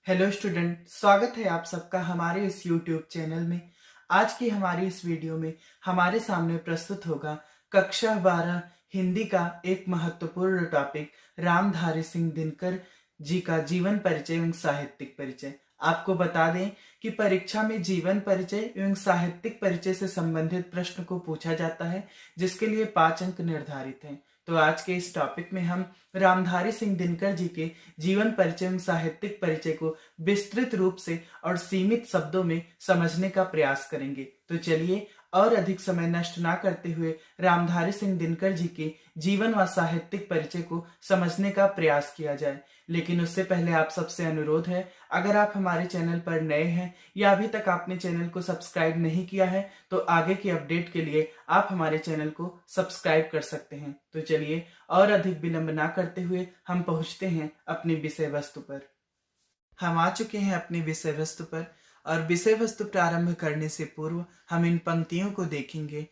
Hello student, स्वागत है आप सबका हमारे इस यूट्यूब चैनल में। आज की हमारी इस वीडियो में हमारे सामने प्रस्तुत होगा कक्षा 12 हिंदी का एक महत्वपूर्ण टॉपिक रामधारी सिंह दिनकर जी का जीवन परिचय एवं साहित्यिक परिचय। आपको बता दें कि परीक्षा में जीवन परिचय एवं साहित्यिक परिचय से संबंधित प्रश्न को पूछा जाता है, जिसके लिए 5 अंक निर्धारित हैं। तो आज के इस टॉपिक में हम रामधारी सिंह दिनकर जी के जीवन परिचय एवं साहित्यिक परिचय को विस्तृत रूप से और सीमित शब्दों में समझने का प्रयास करेंगे। तो चलिए और अधिक समय नष्ट ना करते हुए रामधारी सिंह दिनकर जी के जीवन व साहित्यिक परिचय को समझने का प्रयास किया जाए। लेकिन उससे पहले आप सबसे अनुरोध है, अगर आप हमारे चैनल पर नए हैं या अभी तक आपने चैनल को सब्सक्राइब नहीं किया है तो आगे की अपडेट के लिए आप हमारे चैनल को सब्सक्राइब कर सकते हैं। तो चलिए और अधिक विलंब ना करते हुए हम पहुंचते हैं अपनी विषय वस्तु पर। हम आ चुके हैं अपनी विषय वस्तु पर और विषय वस्तु प्रारंभ करने से पूर्व हम इन पंक्तियों को देखेंगे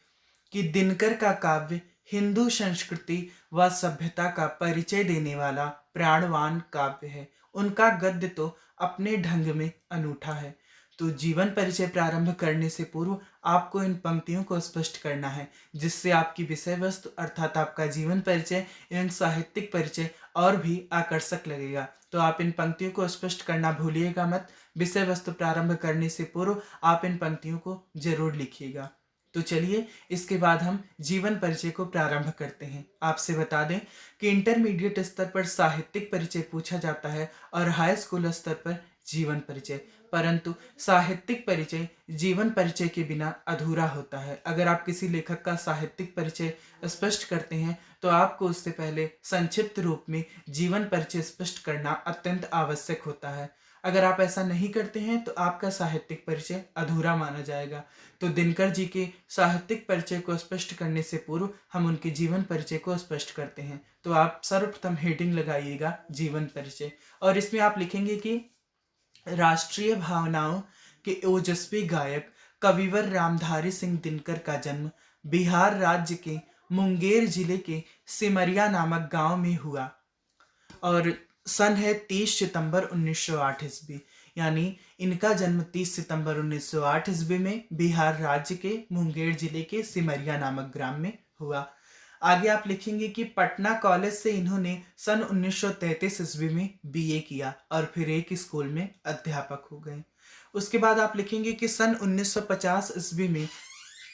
कि दिनकर का काव्य हिंदू संस्कृति व सभ्यता का परिचय देने वाला प्राणवान काव्य है। उनका गद्य तो अपने ढंग में अनूठा है। तो जीवन परिचय प्रारंभ करने से पूर्व आपको इन पंक्तियों को स्पष्ट करना है, जिससे आपकी विषय वस्तु अर्थात आपका जीवन परिचय एवं साहित्यिक परिचय और भी आकर्षक लगेगा। तो आप इन पंक्तियों को स्पष्ट करना भूलिएगा मत। विषय वस्तु प्रारंभ करने से पूर्व आप इन पंक्तियों को जरूर लिखिएगा। तो चलिए इसके बाद हम जीवन परिचय को प्रारंभ करते हैं। आपसे बता दें कि इंटरमीडिएट स्तर पर साहित्यिक परिचय पूछा जाता है और हाई स्कूल स्तर पर जीवन परिचय, परंतु साहित्यिक परिचय जीवन परिचय के बिना अधूरा होता है। अगर आप किसी लेखक का साहित्यिक परिचय स्पष्ट करते हैं तो आपको उससे पहले संक्षिप्त रूप में जीवन परिचय स्पष्ट करना अत्यंत आवश्यक होता है। अगर आप ऐसा नहीं करते हैं तो आपका साहित्यिक परिचय अधूरा माना जाएगा। तो दिनकर जी के साहित्यिक परिचय को स्पष्ट करने से पूर्व हम उनके जीवन परिचय को स्पष्ट करते हैं। तो आप सर्वप्रथम हेडिंग लगाइएगा जीवन परिचय, और इसमें आप लिखेंगे कि राष्ट्रीय भावनाओं के ओजस्वी गायक कविवर रामधारी सिंह दिनकर का जन्म बिहार राज्य के मुंगेर जिले के सिमरिया नामक गांव में हुआ और सन है 30 सितंबर 1908 ईस्वी। यानी इनका जन्म 30 सितंबर 1908 ईस्वी में बिहार राज्य के मुंगेर जिले के सिमरिया नामक ग्राम में हुआ। आगे आप लिखेंगे कि पटना कॉलेज से इन्होंने सन 1933 ईस्वी में बीए किया और फिर एक स्कूल में अध्यापक हो गए। उसके बाद आप लिखेंगे कि सन 1950 ईस्वी में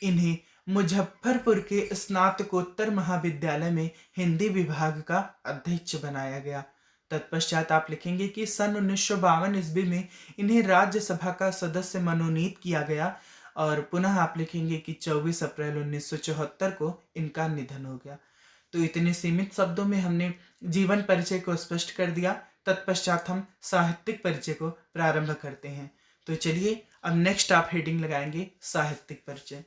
इन्हें मुजफ्फरपुर के स्नातकोत्तर महाविद्यालय में हिंदी विभाग का अध्यक्ष बनाया गया। तत्पश्चात आप लिखेंगे कि सन 1952 ईस्वी में इन्हें राज्यसभा का सदस्य मनोनीत किया गया और पुनः आप लिखेंगे कि 24 अप्रैल 1974 को इनका निधन हो गया। तो इतने सीमित शब्दों में हमने जीवन परिचय को स्पष्ट कर दिया। तत्पश्चात हम साहित्यिक परिचय को प्रारंभ करते हैं। तो चलिए अब नेक्स्ट आप हेडिंग लगाएंगे साहित्यिक परिचय।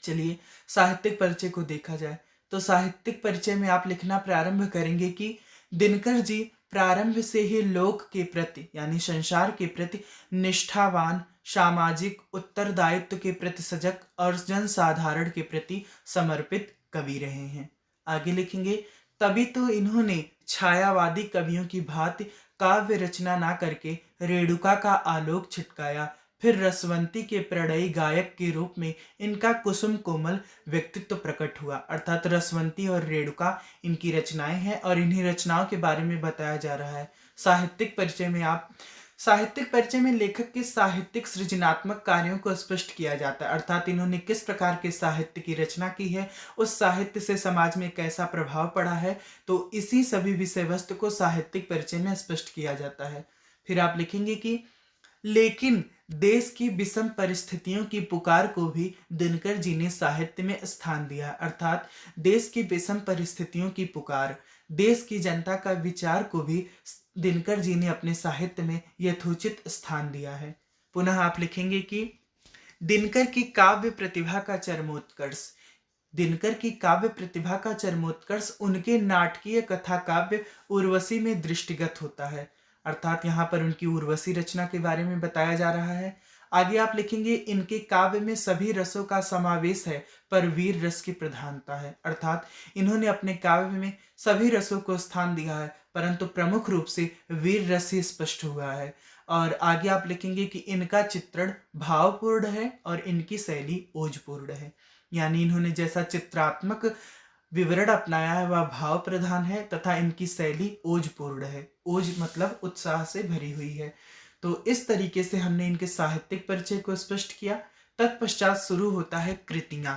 चलिए साहित्यिक परिचय को देखा जाए तो साहित्यिक परिचय में आप लिखना प्रारंभ करेंगे कि दिनकर जी प्रारंभ से ही लोक के प्रति यानी संसार के प्रति निष्ठावान, सामाजिक उत्तरदायित्व के प्रति सजग और जनसाधारण के प्रति समर्पित कवि रहे हैं। आगे लिखेंगे, तभी तो इन्होंने छायावादी कवियों की भांति काव्य रचना ना करके रेणुका का आलोक छिटकाया। फिर रसवंती के प्रणयी गायक के रूप में इनका कुसुम कोमल व्यक्तित्व प्रकट हुआ। अर्थात रसवंती और रेणुका इनकी रचनाएं हैं और इन्हीं रचनाओं के बारे में बताया जा रहा है। साहित्यिक परिचय में लेखक के साहित्यिक सृजनात्मक कार्यों को स्पष्ट किया जाता है। अर्थात इन्होंने किस प्रकार के साहित्य की रचना की है, उस साहित्य से समाज में कैसा प्रभाव पड़ा है, तो इसी सभी विषय वस्तु को साहित्यिक परिचय में स्पष्ट किया जाता है। फिर आप लिखेंगे कि लेकिन देश की विषम परिस्थितियों की पुकार को भी दिनकर जी ने साहित्य में स्थान दिया। अर्थात देश की विषम परिस्थितियों की पुकार, देश की जनता का विचार को भी दिनकर जी ने अपने साहित्य में यथोचित स्थान दिया है। पुनः आप लिखेंगे कि दिनकर की काव्य प्रतिभा का चरमोत्कर्ष उनके नाटकीय कथा काव्य उर्वशी में दृष्टिगत होता है। अर्थात यहाँ पर उनकी उर्वशी रचना के बारे में बताया जा रहा है। आगे आप लिखेंगे, इनके काव्य में सभी रसों का समावेश है पर वीर रस की प्रधानता है। अर्थात इन्होंने अपने काव्य में सभी रसों को स्थान दिया है परंतु प्रमुख रूप से वीर रस ही स्पष्ट हुआ है। और आगे आप लिखेंगे कि इनका चित्रण भावपूर्ण है और इनकी शैली ओजपूर्ण है। यानी इन्होंने जैसा चित्रात्मक विवरण अपनाया है वह भाव प्रधान है तथा इनकी शैली ओजपूर्ण है। ओज मतलब उत्साह से भरी हुई है। तो इस तरीके से हमने इनके साहित्यिक परिचय को स्पष्ट किया। तत्पश्चात शुरू होता है कृतियां।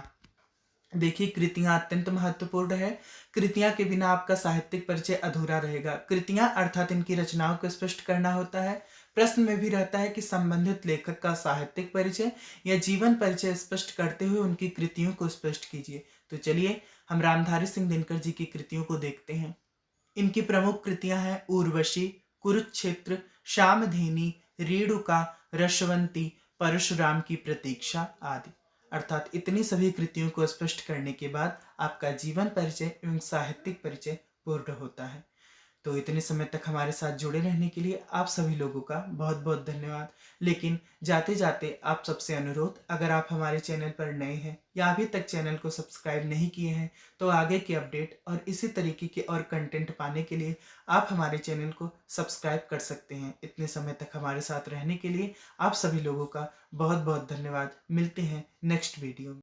देखिए, कृतियां अत्यंत महत्वपूर्ण है। कृतियां के बिना आपका साहित्यिक परिचय अधूरा रहेगा। कृतियां अर्थात इनकी रचनाओं को स्पष्ट करना होता है। प्रश्न में भी रहता है कि संबंधित लेखक का साहित्यिक परिचय या जीवन परिचय स्पष्ट करते हुए उनकी कृतियों को स्पष्ट कीजिए। तो चलिए हम रामधारी सिंह दिनकर जी की कृतियों को देखते हैं। इनकी प्रमुख कृतियां हैं उर्वशी, कुरुक्षेत्र, श्यामधेनी, रेणुका, रसवंती, परशुराम की प्रतीक्षा आदि। अर्थात इतनी सभी कृतियों को स्पष्ट करने के बाद आपका जीवन परिचय एवं साहित्यिक परिचय पूर्ण होता है। तो इतने समय तक हमारे साथ जुड़े रहने के लिए आप सभी लोगों का बहुत बहुत धन्यवाद। लेकिन जाते जाते आप सबसे अनुरोध, अगर आप हमारे चैनल पर नए हैं या अभी तक चैनल को सब्सक्राइब नहीं किए हैं तो आगे की अपडेट और इसी तरीके के और कंटेंट पाने के लिए आप हमारे चैनल को सब्सक्राइब कर सकते हैं। इतने समय तक हमारे साथ रहने के लिए आप सभी लोगों का बहुत बहुत धन्यवाद। मिलते हैं नेक्स्ट वीडियो में।